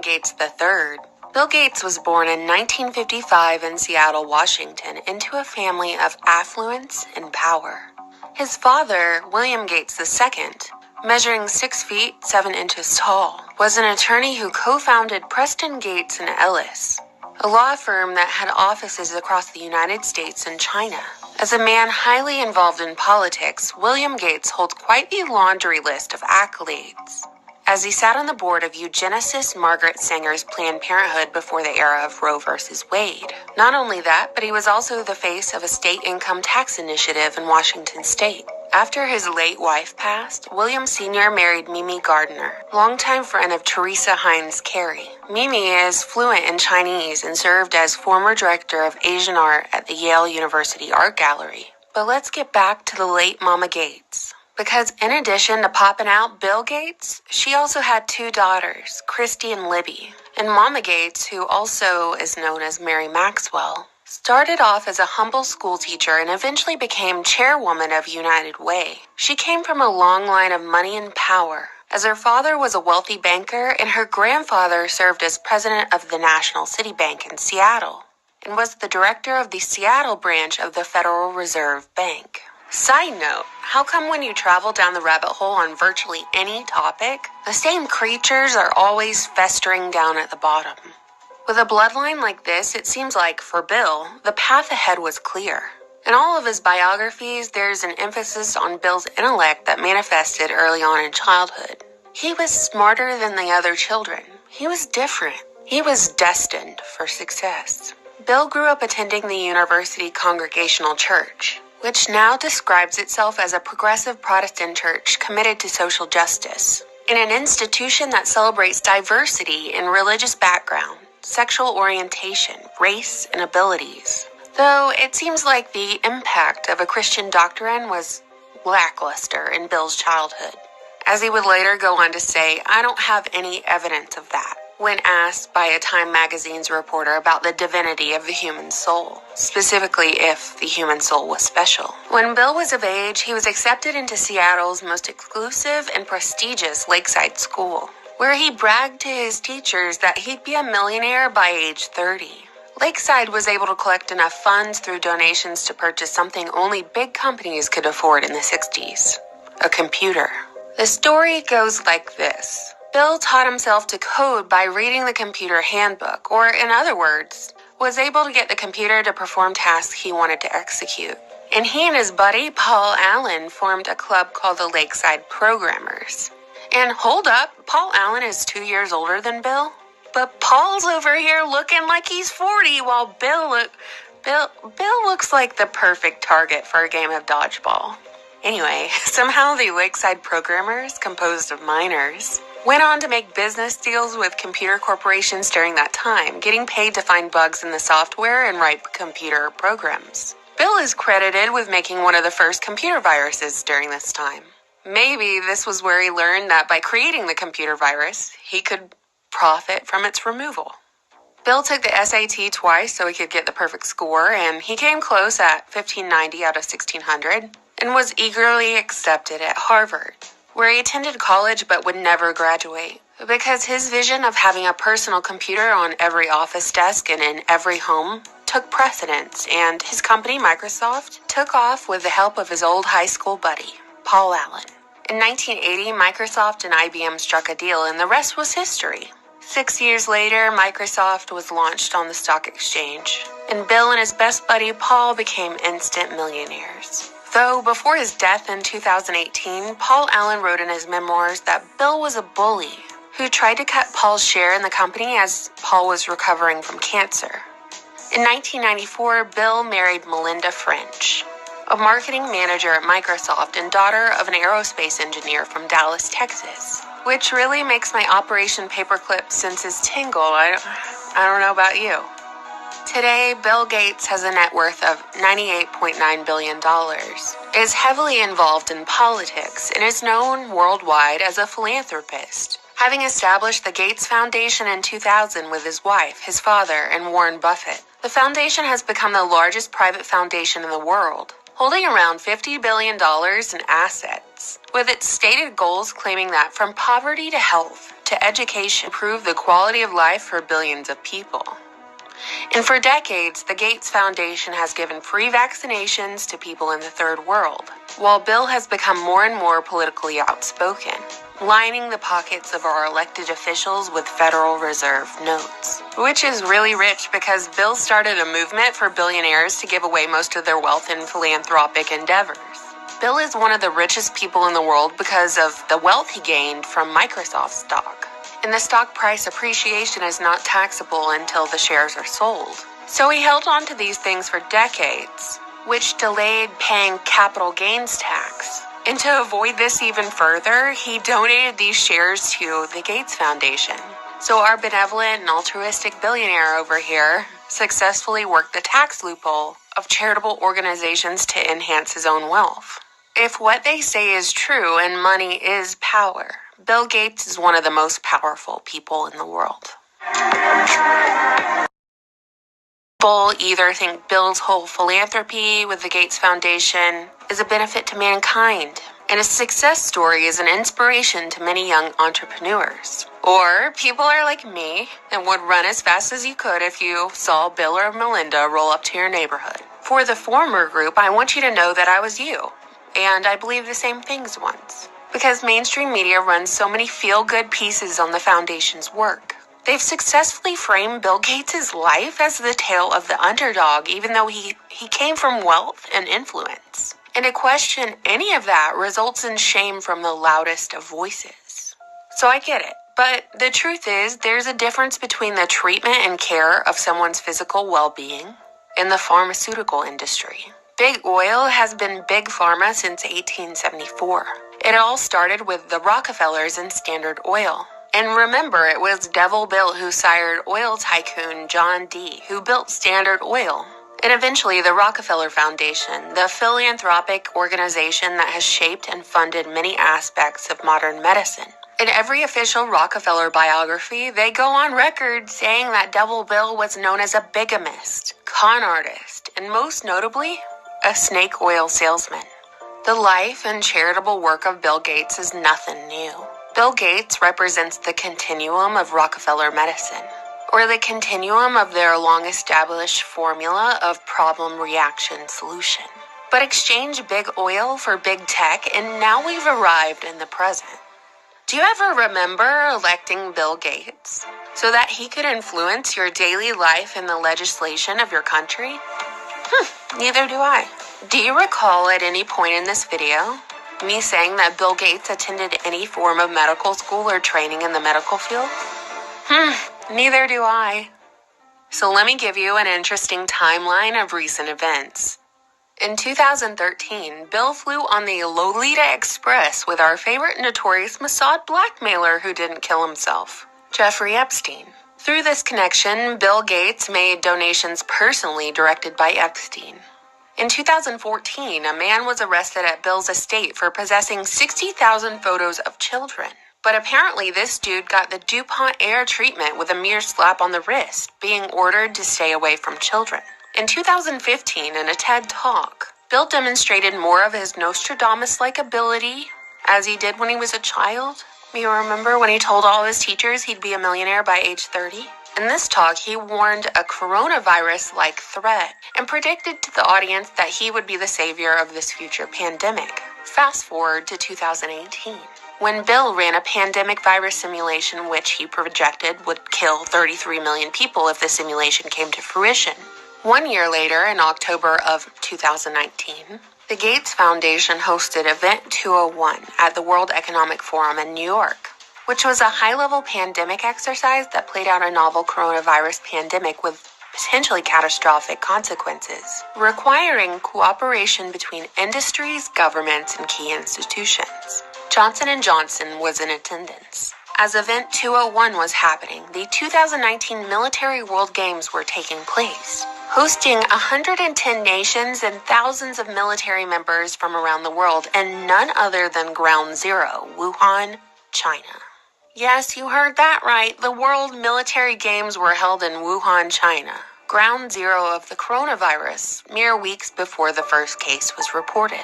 Gates III. Bill Gates was born in 1955 in Seattle, Washington, into a family of affluence and power. His father, William Gates II, measuring 6 feet 7 inches tall, was an attorney who co-founded Preston Gates and Ellis, a law firm that had offices across the United States and China. As a man highly involved in politics, William Gates holds quite the laundry list of accolades, as he sat on the board of eugenicist Margaret Sanger's Planned Parenthood before the era of Roe v. Wade. Not only that, but he was also the face of a state income tax initiative in Washington state. After his late wife passed, William Sr. married Mimi Gardner, longtime friend of Teresa Heinz Kerry. Mimi is fluent in Chinese and served as former director of Asian art at the Yale University Art Gallery. But let's get back to the late Mama Gates. Because in addition to popping out Bill Gates, she also had 2 daughters, Christy and Libby. And Mama Gates, who also is known as Mary Maxwell, started off as a humble schoolteacher and eventually became chairwoman of United Way. She came from a long line of money and power, as her father was a wealthy banker and her grandfather served as president of the National City Bank in Seattle and was the director of the Seattle branch of the Federal Reserve Bank. Side note, how come when you travel down the rabbit hole on virtually any topic, the same creatures are always festering down at the bottom? With a bloodline like this, it seems like, for Bill, the path ahead was clear. In all of his biographies, there's an emphasis on Bill's intellect that manifested early on in childhood. He was smarter than the other children. He was different. He was destined for success. Bill grew up attending the University Congregational Church, which now describes itself as a progressive Protestant church committed to social justice, in an institution that celebrates diversity in religious background, sexual orientation, race, and abilities. Though it seems like the impact of a Christian doctrine was lackluster in Bill's childhood. As he would later go on to say, "I don't have any evidence of that," when asked by a Time magazine's reporter about the divinity of the human soul, specifically if the human soul was special. When Bill was of age, he was accepted into Seattle's most exclusive and prestigious Lakeside School, where he bragged to his teachers that he'd be a millionaire by age 30. Lakeside was able to collect enough funds through donations to purchase something only big companies could afford in the 60s, a computer. The story goes like this. Bill taught himself to code by reading the computer handbook, or in other words, was able to get the computer to perform tasks he wanted to execute. And he and his buddy, Paul Allen, formed a club called the Lakeside Programmers. And hold up, Paul Allen is 2 years older than Bill? But Paul's over here looking like he's 40, while Bill looks like the perfect target for a game of dodgeball. Anyway, somehow the Lakeside Programmers, composed of minors, went on to make business deals with computer corporations during that time, getting paid to find bugs in the software and write computer programs. Bill is credited with making one of the first computer viruses during this time. Maybe this was where he learned that by creating the computer virus, he could profit from its removal. Bill took the SAT twice so he could get the perfect score, and he came close at 1590 out of 1600, and was eagerly accepted at Harvard, where he attended college but would never graduate, because his vision of having a personal computer on every office desk and in every home took precedence, and his company, Microsoft, took off with the help of his old high school buddy, Paul Allen. In 1980, Microsoft and IBM struck a deal, and the rest was history. 6 years later, Microsoft was launched on the stock exchange, and Bill and his best buddy Paul became instant millionaires. Though before his death in 2018, Paul Allen wrote in his memoirs that Bill was a bully who tried to cut Paul's share in the company as Paul was recovering from cancer. In 1994, Bill married Melinda French, a marketing manager at Microsoft and daughter of an aerospace engineer from Dallas, Texas, which really makes my Operation Paperclip senses tingle. I don't know about you. Today, Bill Gates has a net worth of $98.9 billion, is heavily involved in politics, and is known worldwide as a philanthropist, having established the Gates Foundation in 2000 with his wife, his father, and Warren Buffett. The foundation has become the largest private foundation in the world, holding around $50 billion in assets, with its stated goals claiming that from poverty to health, to education to improve the quality of life for billions of people. And for decades, the Gates Foundation has given free vaccinations to people in the third world, while Bill has become more and more politically outspoken, lining the pockets of our elected officials with Federal Reserve notes. Which is really rich because Bill started a movement for billionaires to give away most of their wealth in philanthropic endeavors. Bill is one of the richest people in the world because of the wealth he gained from Microsoft stock. And the stock price appreciation is not taxable until the shares are sold. So he held on to these things for decades, which delayed paying capital gains tax. And to avoid this even further, he donated these shares to the Gates Foundation. So our benevolent and altruistic billionaire over here successfully worked the tax loophole of charitable organizations to enhance his own wealth. If what they say is true and money is power, Bill Gates is one of the most powerful people in the world. People either think Bill's whole philanthropy with the Gates Foundation is a benefit to mankind, and his success story is an inspiration to many young entrepreneurs. Or people are like me and would run as fast as you could if you saw Bill or Melinda roll up to your neighborhood. For the former group, I want you to know that I was you, and I believed the same things once. Because mainstream media runs so many feel-good pieces on the Foundation's work. They've successfully framed Bill Gates' life as the tale of the underdog, even though he came from wealth and influence. And to question any of that results in shame from the loudest of voices. So I get it. But the truth is, there's a difference between the treatment and care of someone's physical well-being and the pharmaceutical industry. Big Oil has been Big Pharma since 1874. It all started with the Rockefellers and Standard Oil. And remember, it was Devil Bill who sired oil tycoon John D., who built Standard Oil. And eventually the Rockefeller Foundation, the philanthropic organization that has shaped and funded many aspects of modern medicine. In every official Rockefeller biography, they go on record saying that Devil Bill was known as a bigamist, con artist, and most notably, a snake oil salesman. The life and charitable work of Bill Gates is nothing new. Bill Gates represents the continuum of Rockefeller medicine, or the continuum of their long-established formula of problem-reaction-solution. But exchange big oil for big tech, and now we've arrived in the present. Do you ever remember electing Bill Gates so that he could influence your daily life and the legislation of your country? Neither do I. Do you recall at any point in this video me saying that Bill Gates attended any form of medical school or training in the medical field? Neither do I. So let me give you an interesting timeline of recent events. In 2013, Bill flew on the Lolita Express with our favorite notorious Mossad blackmailer who didn't kill himself, Jeffrey Epstein. Through this connection, Bill Gates made donations personally directed by Epstein. In 2014, a man was arrested at Bill's estate for possessing 60,000 photos of children. But apparently this dude got the DuPont Air treatment with a mere slap on the wrist, being ordered to stay away from children. In 2015, in a TED Talk, Bill demonstrated more of his Nostradamus-like ability as he did when he was a child. You remember when he told all his teachers he'd be a millionaire by age 30? In this talk, he warned a coronavirus-like threat and predicted to the audience that he would be the savior of this future pandemic. Fast forward to 2018, when Bill ran a pandemic virus simulation which he projected would kill 33 million people if the simulation came to fruition. 1 year later, in October of 2019, the Gates Foundation hosted Event 201 at the World Economic Forum in New York, which was a high-level pandemic exercise that played out a novel coronavirus pandemic with potentially catastrophic consequences, requiring cooperation between industries, governments, and key institutions. Johnson & Johnson was in attendance. As Event 201 was happening, the 2019 Military World Games were taking place, hosting 110 nations and thousands of military members from around the world, and none other than Ground Zero, Wuhan, China. Yes, you heard that right. The World Military Games were held in Wuhan, China, ground zero of the coronavirus, mere weeks before the first case was reported.